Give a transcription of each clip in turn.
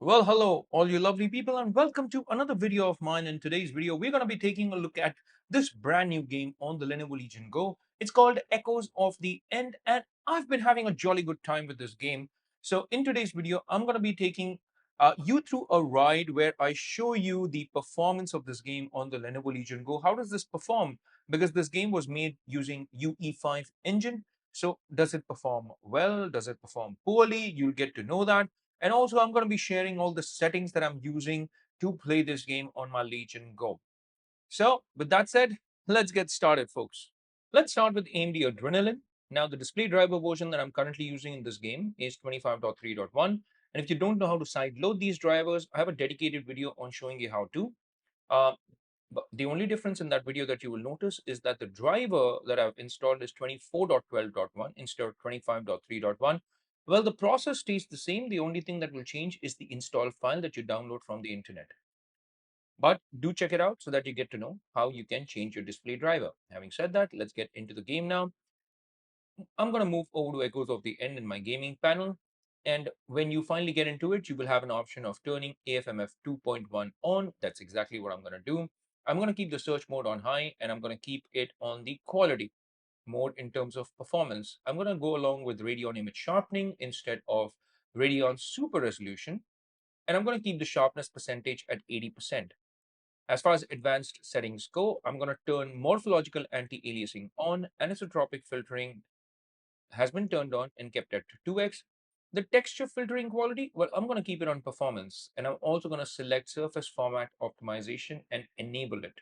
Well, hello, all you lovely people, and welcome to another video of mine. In today's video, we're going to be taking a look at this brand new game on the Lenovo Legion Go. It's called Echoes of the End, and I've been having a jolly good time with this game. So, in today's video, I'm going to be taking you through a ride where I show you the performance of this game on the Lenovo Legion Go. How does this perform? Because this game was made using UE5 engine. So, does it perform well? Does it perform poorly? You'll get to know that. And also, I'm going to be sharing all the settings that I'm using to play this game on my Legion Go. So, with that said, let's get started, folks. Let's start with AMD Adrenalin. Now, the display driver version that I'm currently using in this game is 25.3.1. And if you don't know how to sideload these drivers, I have a dedicated video on showing you how to. Uh, but the only difference in that video that you will notice is that the driver that I've installed is 24.12.1 instead of 25.3.1. Well, the process stays the same. The only thing that will change is the install file that you download from the internet. But do check it out so that you get to know how you can change your display driver. Having said that, let's get into the game now. I'm going to move over to Echoes of the End in my gaming panel. And when you finally get into it, you will have an option of turning AFMF 2.1 on. That's exactly what I'm going to do. I'm going to keep the search mode on high and I'm going to keep it on the quality mode in terms of performance. I'm going to go along with Radeon image sharpening instead of Radeon super resolution. And I'm going to keep the sharpness percentage at 80%. As far as advanced settings go, I'm going to turn morphological anti-aliasing on, anisotropic filtering has been turned on and kept at 2x. The texture filtering quality, well, I'm going to keep it on performance, and I'm also going to select surface format optimization and enable it.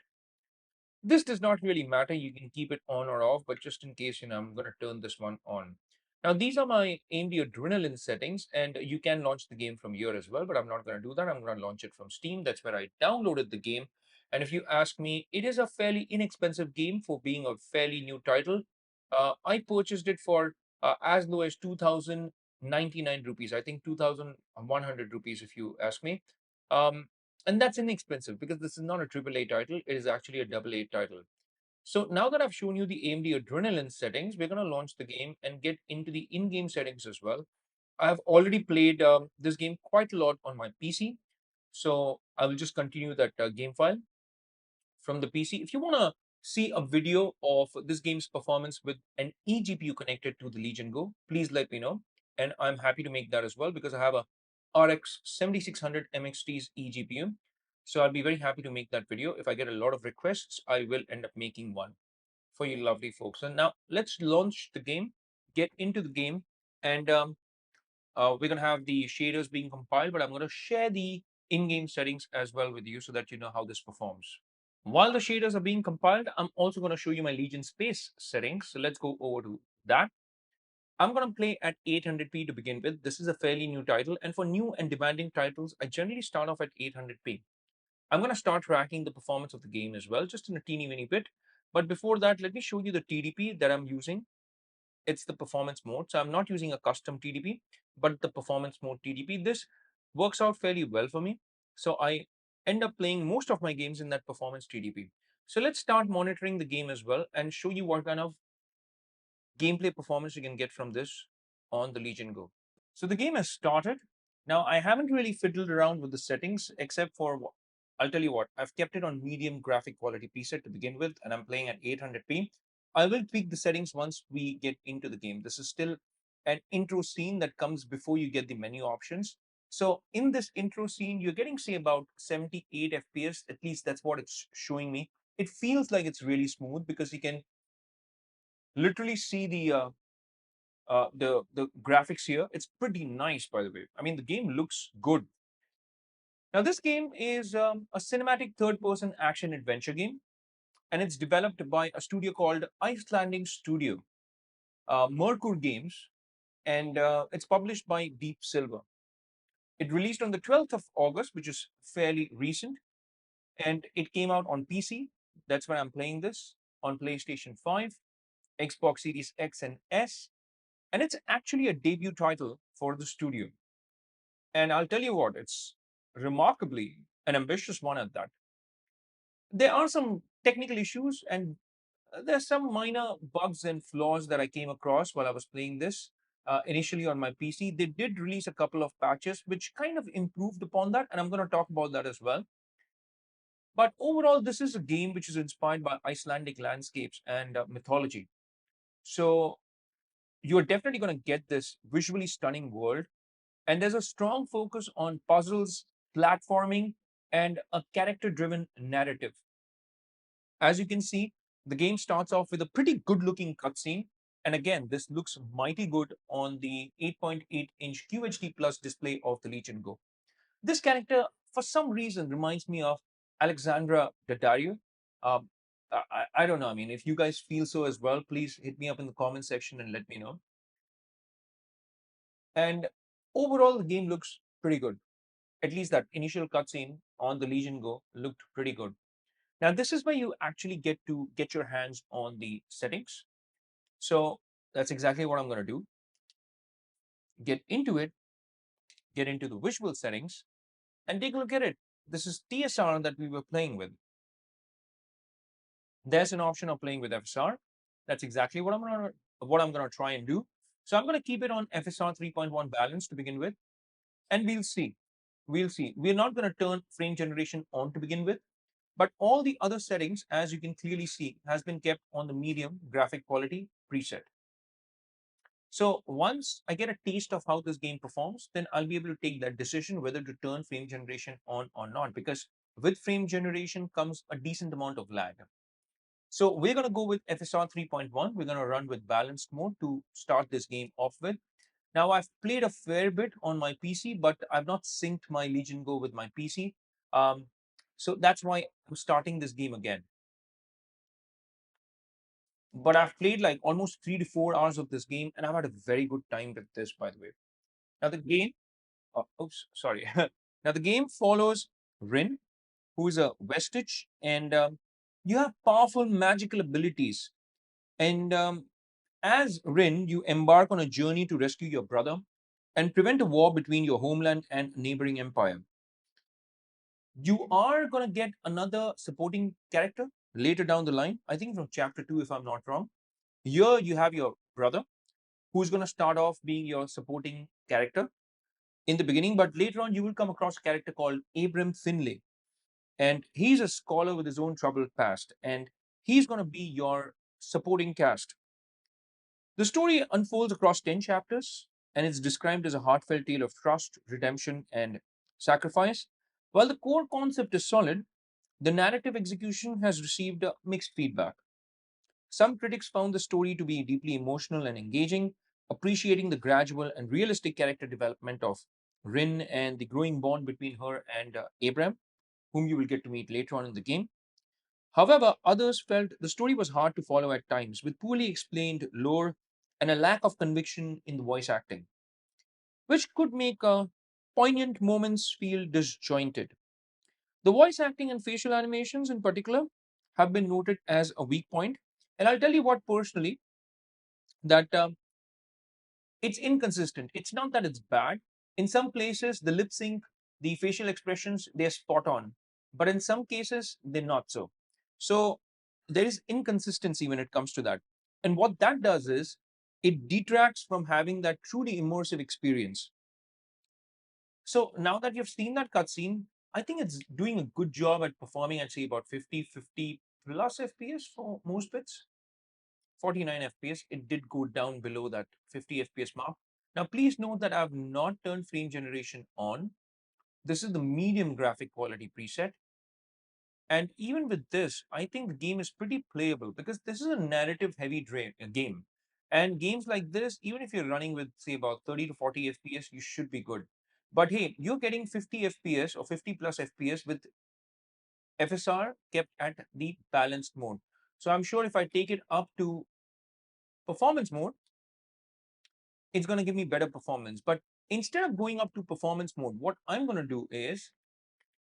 This does not really matter. You can keep it on or off, but just in case, I'm going to turn this one on. Now, these are my AMD Adrenalin settings, and you can launch the game from here as well, but I'm not going to do that. I'm going to launch it from Steam. That's where I downloaded the game. And if you ask me, it is a fairly inexpensive game for being a fairly new title. I purchased it for as low as 2099 rupees. I think 2100 rupees, if you ask me. Um, and that's inexpensive because this is not a AAA title. It is actually a AA title. So now that I've shown you the AMD Adrenalin settings, we're going to launch the game and get into the in-game settings as well. I've already played this game quite a lot on my PC. So I will just continue that game file from the PC. If you want to see a video of this game's performance with an eGPU connected to the Legion Go, please let me know. And I'm happy to make that as well because I have a RX 7600 MXT's eGPU. So I'll be very happy to make that video. If I get a lot of requests, I will end up making one for you lovely folks. And now let's launch the game, get into the game, and we're going to have the shaders being compiled, but I'm going to share the in-game settings as well with you so that you know how this performs. While the shaders are being compiled, I'm also going to show you my Legion Space settings. So let's go over to that. I'm going to play at 800p to begin with. This is a fairly new title, and for new and demanding titles, I generally start off at 800p. I'm going to start tracking the performance of the game as well, just in a teeny weeny bit. But before that, let me show you the TDP that I'm using. It's the performance mode. So I'm not using a custom TDP, but the performance mode TDP. This works out fairly well for me. So I end up playing most of my games in that performance TDP. So let's start monitoring the game as well and show you what kind of gameplay performance you can get from this on the Legion Go. So the game has started. Now I haven't really fiddled around with the settings except for I'll tell you what, I've kept it on medium graphic quality preset to begin with, and I'm playing at 800p. I will tweak the settings once we get into the game. This is still an intro scene that comes before you get the menu options. So in this intro scene, you're getting, say, about 78 FPS. At least that's what it's showing me. It feels like it's really smooth because you can literally see the graphics here. It's pretty nice, by the way. I mean, the game looks good. Now, this game is a cinematic third-person action adventure game, and it's developed by a studio called Icelandic Studio, Merkur Games, and it's published by Deep Silver. It released on the 12th of August, which is fairly recent, and it came out on PC. That's why I'm playing this on PlayStation 5, Xbox Series X and S, and it's actually a debut title for the studio. And I'll tell you what, it's remarkably an ambitious one at that. There are some technical issues and there's some minor bugs and flaws that I came across while I was playing this. initially on my PC. They did release a couple of patches which kind of improved upon that, and I'm going to talk about that as well. But overall, this is a game which is inspired by Icelandic landscapes and mythology. So you're definitely going to get this visually stunning world. And there's a strong focus on puzzles, platforming, and a character driven narrative. As you can see, the game starts off with a pretty good looking cutscene. And again, this looks mighty good on the 8.8-inch QHD Plus display of the Legion Go. This character, for some reason, reminds me of Alexandra Daddario. Um, I don't know. I mean, if you guys feel so as well, please hit me up in the comment section and let me know. And overall, the game looks pretty good. At least that initial cutscene on the Legion Go looked pretty good. Now, this is where you actually get to get your hands on the settings. So that's exactly what I'm going to do. Get into it, get into the visual settings, and take a look at it. This is TSR that we were playing with. There's an option of playing with FSR. That's exactly what I'm gonna try and do. So I'm gonna keep it on FSR 3.1 balance to begin with, and we'll see. We'll see. We're not gonna turn frame generation on to begin with, but all the other settings, as you can clearly see, has been kept on the medium graphic quality preset. So once I get a taste of how this game performs, then I'll be able to take that decision whether to turn frame generation on or not, because with frame generation comes a decent amount of lag. So we're going to go with FSR 3.1. We're going to run with balanced mode to start this game off with. Now, I've played a fair bit on my PC, but I've not synced my Legion Go with my PC. So that's why I'm starting this game again. But I've played like almost 3 to 4 hours of this game, and I've had a very good time with this, by the way. Now, the game, oops, sorry. Now, the game follows Rin, who is a vestige, and you have powerful magical abilities. And as Rin, you embark on a journey to rescue your brother and prevent a war between your homeland and neighboring empire. You are going to get another supporting character later down the line, I think from chapter 2, if I'm not wrong. Here you have your brother, who's going to start off being your supporting character in the beginning, but later on you will come across a character called Abram Finlay. And he's a scholar with his own troubled past, and he's going to be your supporting cast. The story unfolds across 10 chapters, and it's described as a heartfelt tale of trust, redemption, and sacrifice. While the core concept is solid, the narrative execution has received mixed feedback. Some critics found the story to be deeply emotional and engaging, appreciating the gradual and realistic character development of Rin and the growing bond between her and Abram, whom you will get to meet later on in the game. However, others felt the story was hard to follow at times, with poorly explained lore and a lack of conviction in the voice acting, which could make poignant moments feel disjointed. The voice acting and facial animations, in particular, have been noted as a weak point. And I'll tell you what, personally, that it's inconsistent. It's not that it's bad. In some places, the lip sync, the facial expressions, they're spot on. But in some cases, they're not so. So there is inconsistency when it comes to that. And what that does is it detracts from having that truly immersive experience. So now that you've seen that cutscene, I think it's doing a good job at performing at say about 50 plus FPS for most bits. 49 FPS, it did go down below that 50 FPS mark. Now, please note that I've not turned frame generation on. This is the medium graphic quality preset. And even with this, I think the game is pretty playable because this is a narrative heavy game. And games like this, even if you're running with, say, about 30 to 40 FPS, you should be good. But hey, you're getting 50 FPS or 50 plus FPS with FSR kept at the balanced mode. So I'm sure if I take it up to performance mode, it's going to give me better performance. But instead of going up to performance mode, what I'm going to do is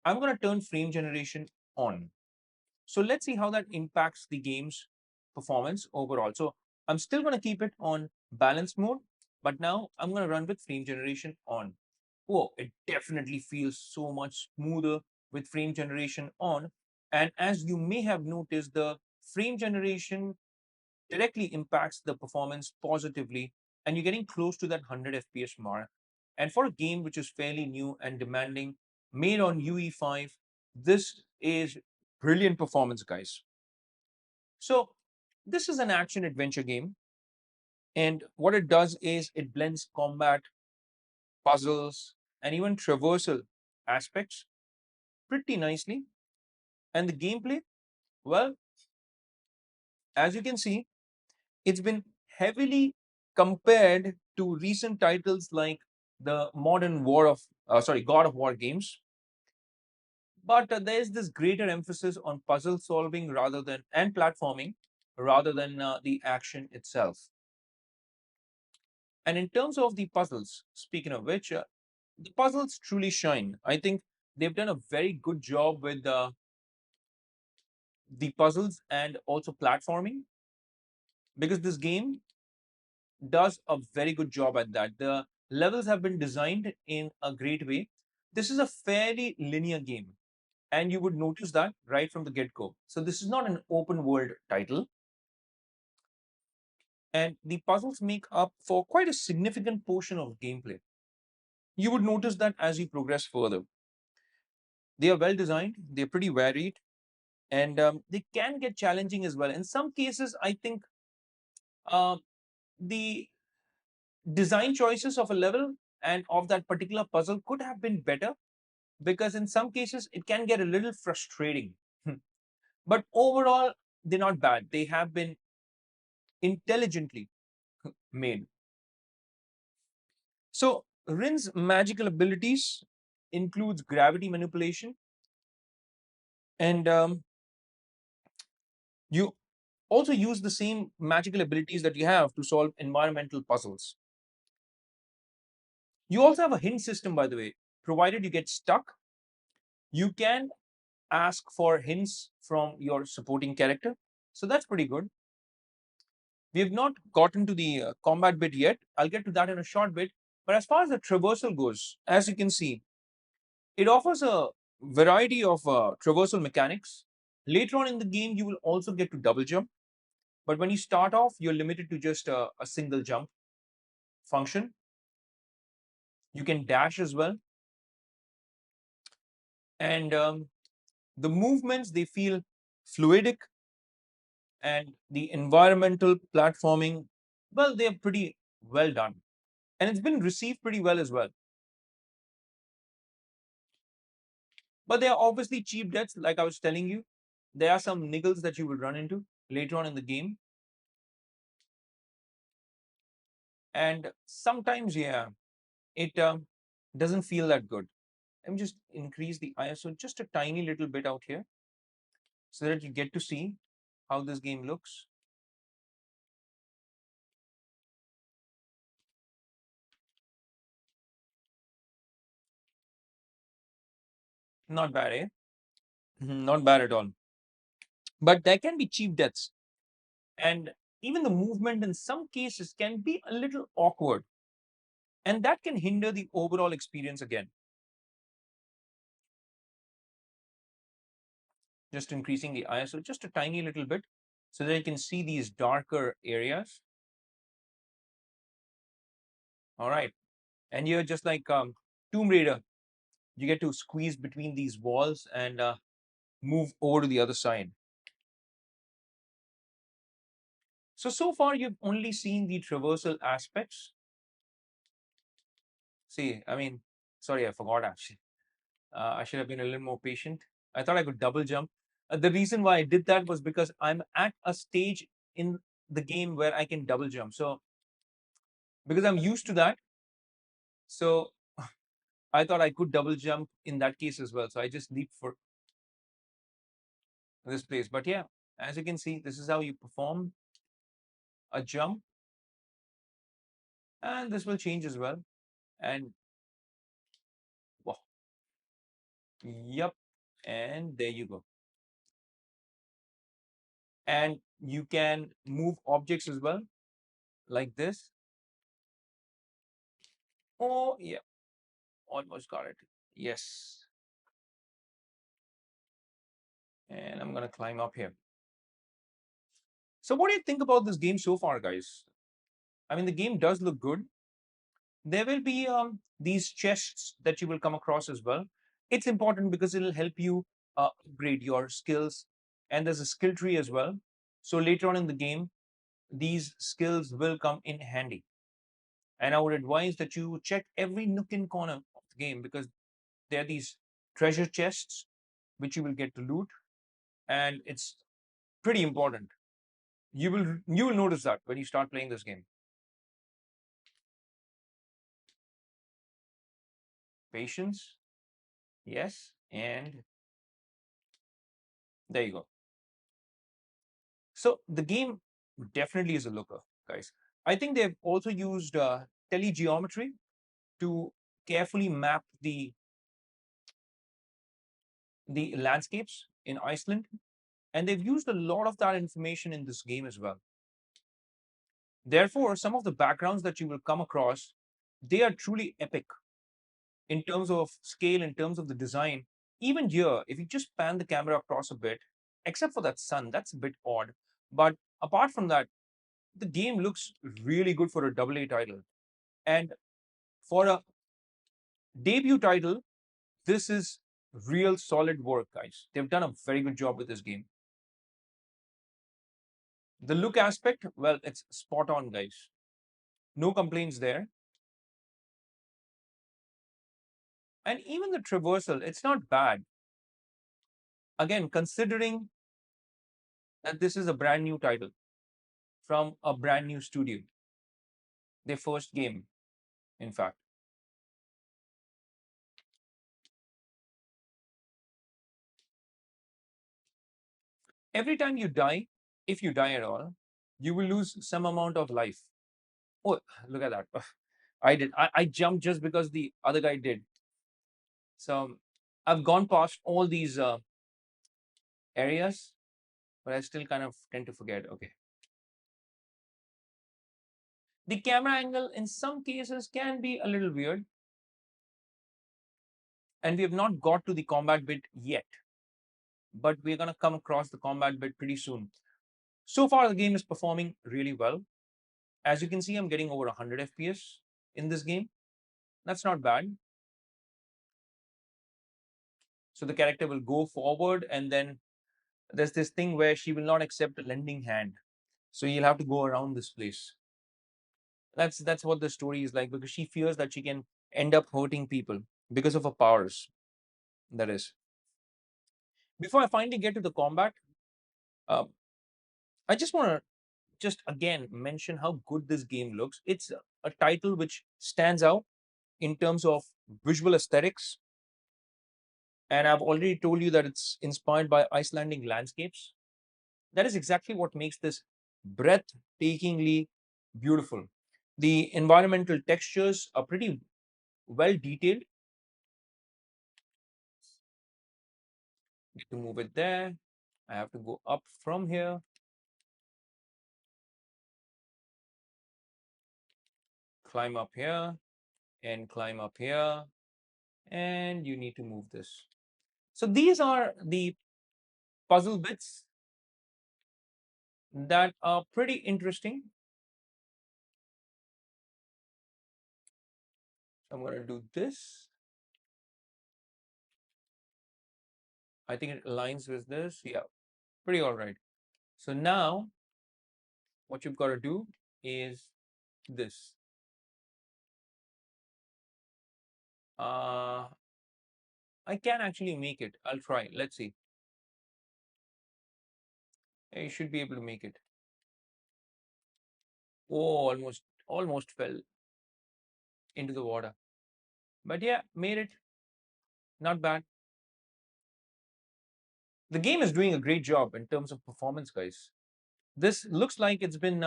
I'm going to turn frame generation on. So let's see how that impacts the game's performance overall. So I'm still going to keep it on balance mode, but now I'm going to run with frame generation on. Whoa, it definitely feels so much smoother with frame generation on. And as you may have noticed, the frame generation directly impacts the performance positively and you're getting close to that 100 FPS mark. And for a game which is fairly new and demanding, made on UE5, this is brilliant performance, guys. So this is an action adventure game, and what it does is it blends combat, puzzles, and even traversal aspects pretty nicely. And the gameplay, well, as you can see, it's been heavily compared to recent titles like the modern God of War games. But there's this greater emphasis on puzzle solving rather than and platforming rather than the action itself. And in terms of the puzzles, speaking of which, the puzzles truly shine. I think they've done a very good job with the puzzles and also platforming, because this game does a very good job at that. The levels have been designed in a great way. This is a fairly linear game, and you would notice that right from the get go. So, this is not an open world title, and the puzzles make up for quite a significant portion of gameplay. You would notice that as you progress further. They are well designed, they're pretty varied, and they can get challenging as well. In some cases, I think uh, the design choices of a level and of that particular puzzle could have been better, because in some cases it can get a little frustrating. But overall, they're not bad. They have been intelligently made. So, Rin's magical abilities includes gravity manipulation, and you also use the same magical abilities that you have to solve environmental puzzles. You also have a hint system, by the way. Provided you get stuck, you can ask for hints from your supporting character. So that's pretty good. We have not gotten to the combat bit yet. I'll get to that in a short bit. But as far as the traversal goes, as you can see, it offers a variety of traversal mechanics. Later on in the game, you will also get to double jump. But when you start off, you're limited to just a single jump function. You can dash as well. And the movements, they feel fluidic, and the environmental platforming, well, they're pretty well done. And it's been received pretty well as well. But they are obviously cheap deaths, like I was telling you. There are some niggles that you will run into later on in the game. And sometimes, yeah, it doesn't feel that good. Let me just increase the ISO just a tiny little bit out here so that you get to see how this game looks. Not bad, eh? Not bad at all. But there can be cheap deaths. And even the movement in some cases can be a little awkward. And that can hinder the overall experience again. Just increasing the ISO just a tiny little bit so that you can see these darker areas. All right. And you're just like Tomb Raider. You get to squeeze between these walls and move over to the other side. So far, you've only seen the traversal aspects. See, I mean, sorry, I forgot actually. I should have been a little more patient. I thought I could double jump. The reason why I did that was because I'm at a stage in the game where I can double jump. So, because I'm used to that, so I thought I could double jump in that case as well. So I just leaped for this place. But yeah, as you can see, this is how you perform a jump, and this will change as well. And wow, yep, and there you go. And you can move objects as well, like this. Oh, yeah, almost got it. Yes. And I'm gonna climb up here. So what do you think about this game so far, guys? I mean, the game does look good. There will be these chests that you will come across as well. It's important because it'll help you upgrade your skills, and there's a skill tree as well. So later on in the game, these skills will come in handy. And I would advise that you check every nook and corner of the game because there are these treasure chests which you will get to loot, and it's pretty important. You will notice that when you start playing this game. Patience, yes, and there you go. So the game definitely is a looker, guys. I think they've also used telegeometry to carefully map the landscapes in Iceland, and they've used a lot of that information in this game as well. Therefore, some of the backgrounds that you will come across, they are truly epic in terms of scale, in terms of the design. Even here, if you just pan the camera across a bit, except for that sun, that's a bit odd. But apart from that, the game looks really good for a AA title. And for a debut title, this is real solid work, guys. They've done a very good job with this game. The look aspect, well, it's spot on, guys. No complaints there. And even the traversal, it's not bad. Again, considering that this is a brand new title from a brand new studio, their first game, in fact. Every time you die, if you die at all, you will lose some amount of life. Oh, look at that. Ugh, I did. I jumped just because the other guy did. So I've gone past all these areas, but I still kind of tend to forget. Okay. The camera angle in some cases can be a little weird, and we have not got to the combat bit yet, but we're going to come across the combat bit pretty soon. So far, the game is performing really well. As you can see, I'm getting over 100 FPS in this game. That's not bad. So the character will go forward, and then there's this thing where she will not accept a lending hand. So you'll have to go around this place. That's what the story is like, because she fears that she can end up hurting people because of her powers. That is. Before I finally get to the combat, uh, I just want to just again mention how good this game looks. It's a title which stands out in terms of visual aesthetics, and I've already told you that it's inspired by Icelandic landscapes. That is exactly what makes this breathtakingly beautiful. The environmental textures are pretty well detailed. To move it there, I have to go up from here, climb up here, and climb up here, and you need to move this. So these are the puzzle bits that are pretty interesting. I'm going to do this. I think it aligns with this. Yeah, pretty all right. So now what you've got to do is this. Uh, I can actually make it. I'll try. Let's see. You should be able to make it. Oh, almost fell into the water. But yeah, made it. Not bad. The game is doing a great job in terms of performance, guys. This looks like it's been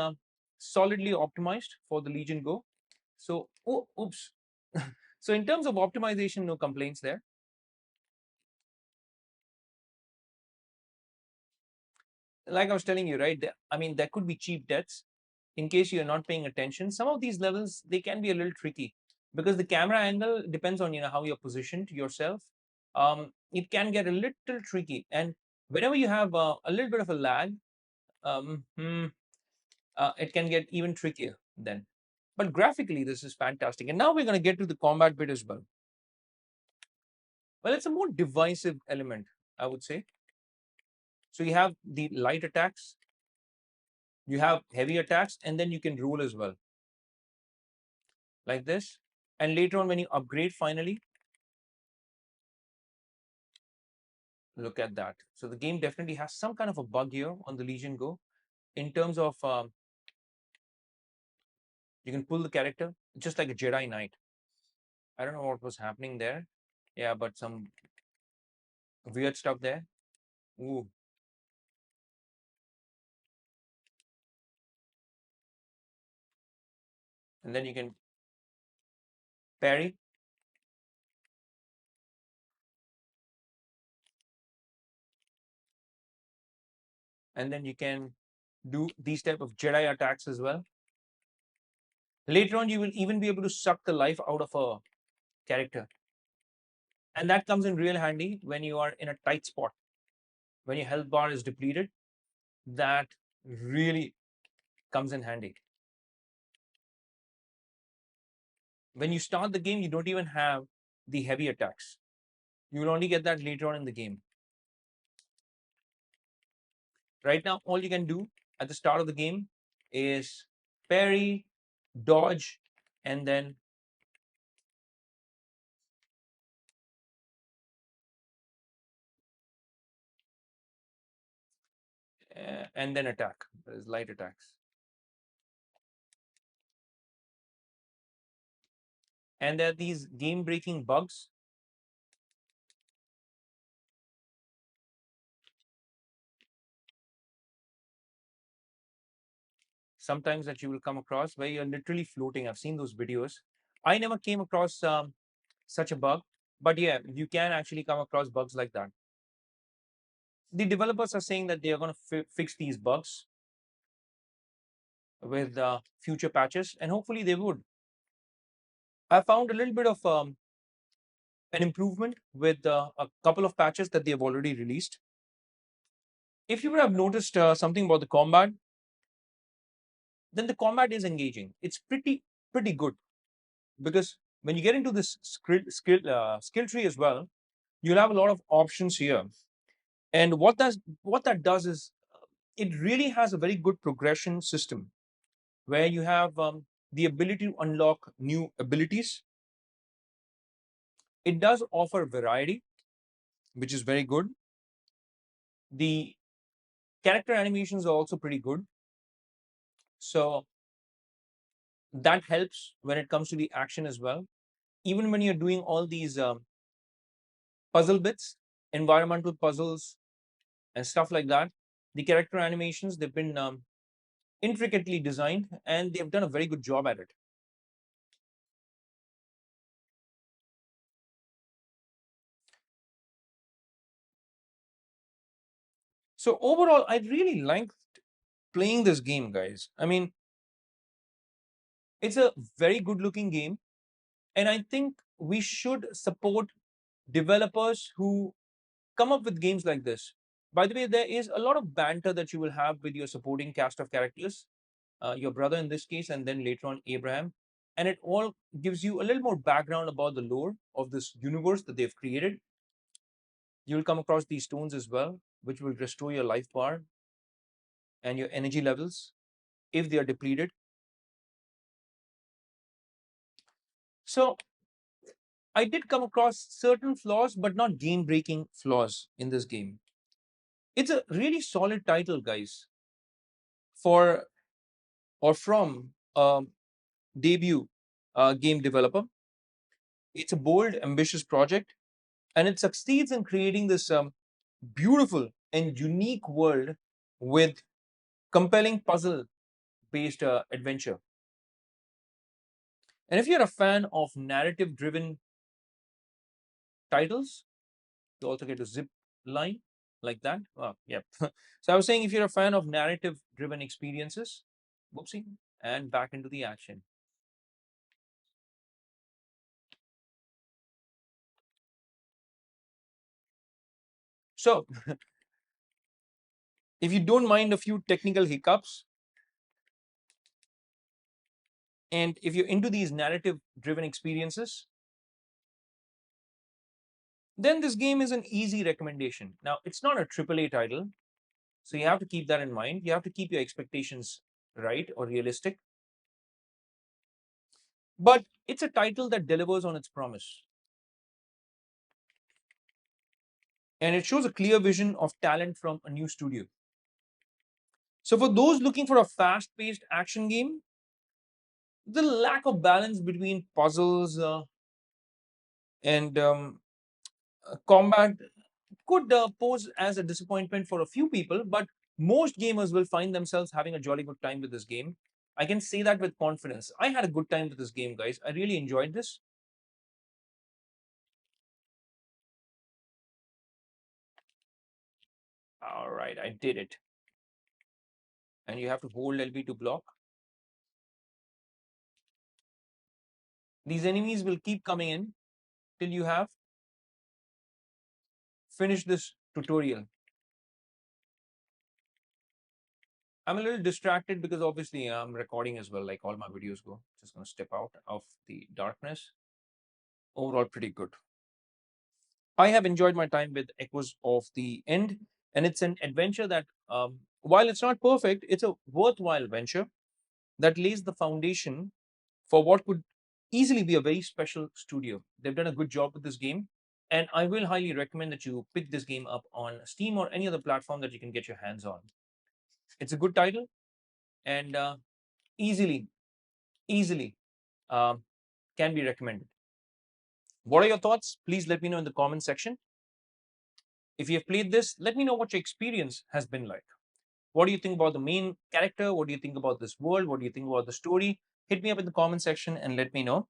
solidly optimized for the Legion Go. So, oh, oops. So in terms of optimization, no complaints there. Like I was telling you, right? I mean, there could be cheap deaths in case you're not paying attention. Some of these levels, they can be a little tricky because the camera angle depends on, how you're positioned yourself. It can get a little tricky. And whenever you have a little bit of a lag, it can get even trickier. then. But graphically, this is fantastic. And now we're going to get to the combat bit as well. Well, it's a more divisive element, I would say. So you have the light attacks, you have heavy attacks, and then you can roll as well, like this. And later on, when you upgrade finally, look at that. So the game definitely has some kind of a bug here on the Legion Go in terms of you can pull the character just like a Jedi Knight. I don't know what was happening there. Yeah, but some weird stuff there. Ooh. And then you can parry. And then you can do these type of Jedi attacks as well. Later on, you will even be able to suck the life out of a character. And that comes in real handy when you are in a tight spot. When your health bar is depleted, that really comes in handy. When you start the game, you don't even have the heavy attacks. You will only get that later on in the game. Right now, all you can do at the start of the game is parry, dodge, and then attack. There's light attacks. And there are these game-breaking bugs. Sometimes that you will come across where you're literally floating. I've seen those videos. I never came across such a bug, but yeah, you can actually come across bugs like that. The developers are saying that they are going to fix these bugs with future patches, and hopefully they would. I found a little bit of an improvement with a couple of patches that they have already released. If you would have noticed something about the combat, then the combat is engaging. It's pretty good because when you get into this skill tree as well, you'll have a lot of options here. And what that does is it really has a very good progression system where you have the ability to unlock new abilities. It does offer variety, which is very good. The character animations are also pretty good. So that helps when it comes to the action as well. Even when you're doing all these puzzle bits, environmental puzzles, and stuff like that, the character animations, they've been intricately designed and they've done a very good job at it. So overall, I really liked playing this game, guys. I mean, it's a very good looking game. And I think we should support developers who come up with games like this. By the way, there is a lot of banter that you will have with your supporting cast of characters, your brother in this case, and then later on Abraham. And it all gives you a little more background about the lore of this universe that they've created. You'll come across these stones as well, which will restore your life bar and your energy levels if they are depleted. So I did come across certain flaws, but not game breaking flaws in this game. It's a really solid title, guys, for or from a debut game developer. It's a bold, ambitious project, and it succeeds in creating this beautiful and unique world with compelling puzzle based adventure. And if you're a fan of narrative driven titles, you also get to zip line like that. Oh, yeah. So I was saying if you're a fan of narrative driven experiences, whoopsie, and back into the action. So if you don't mind a few technical hiccups, And if you're into these narrative driven experiences, then this game is an easy recommendation. Now, it's not a AAA title, so you have to keep that in mind. You have to keep your expectations right or realistic. But it's a title that delivers on its promise. And it shows a clear vision of talent from a new studio. So, for those looking for a fast paced action game, the lack of balance between puzzles and combat could pose as a disappointment for a few people, but most gamers will find themselves having a jolly good time with this game. I can say that with confidence. I had a good time with this game, guys. I really enjoyed this. All right, I did it. And you have to hold LB to block. These enemies will keep coming in till you have finished this tutorial. I'm a little distracted because obviously I'm recording as well, like all my videos go. Just gonna step out of the darkness. Overall, pretty good. I have enjoyed my time with Echoes of the End, and it's an adventure that, while it's not perfect, it's a worthwhile venture that lays the foundation for what could easily be a very special studio. They've done a good job with this game, and I will highly recommend that you pick this game up on Steam or any other platform that you can get your hands on. It's a good title and easily, easily um, can be recommended. What are your thoughts? Please let me know in the comment section. If you have played this, let me know what your experience has been like. What do you think about the main character? What do you think about this world? What do you think about the story? Hit me up in the comment section and let me know.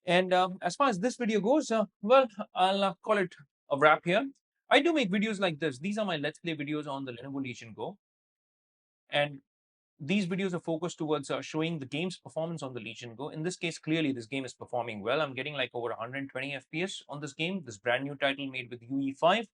And as far as this video goes, well, I'll call it a wrap here. I do make videos like this. These are my Let's Play videos on the Lenovo Legion Go. And these videos are focused towards showing the game's performance on the Legion Go. In this case, clearly, this game is performing well. I'm getting like over 120 FPS on this game, this brand new title made with UE5.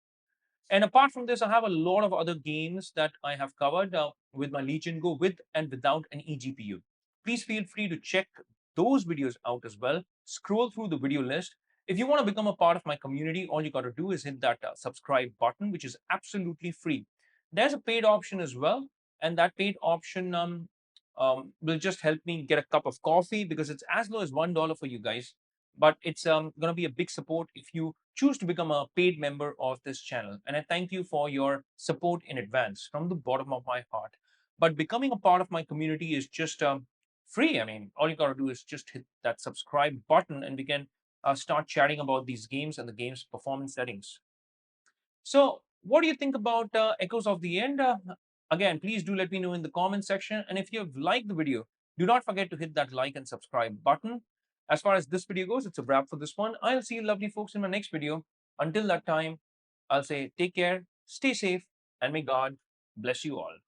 And apart from this, I have a lot of other games that I have covered with my Legion Go with and without an eGPU. Please feel free to check those videos out as well. Scroll through the video list. If you want to become a part of my community, all you got to do is hit that subscribe button, which is absolutely free. There's a paid option as well, and that paid option will just help me get a cup of coffee because it's as low as $1 for you guys. But it's going to be a big support if you choose to become a paid member of this channel. And I thank you for your support in advance from the bottom of my heart. But becoming a part of my community is just free. I mean, all you got to do is just hit that subscribe button and we can start chatting about these games and the game's performance settings. So, what do you think about Echoes of the End? Again, please do let me know in the comment section. And if you've liked the video, do not forget to hit that like and subscribe button. As far as this video goes, it's a wrap for this one. I'll see you lovely folks in my next video. Until that time, I'll say take care, stay safe, and may God bless you all.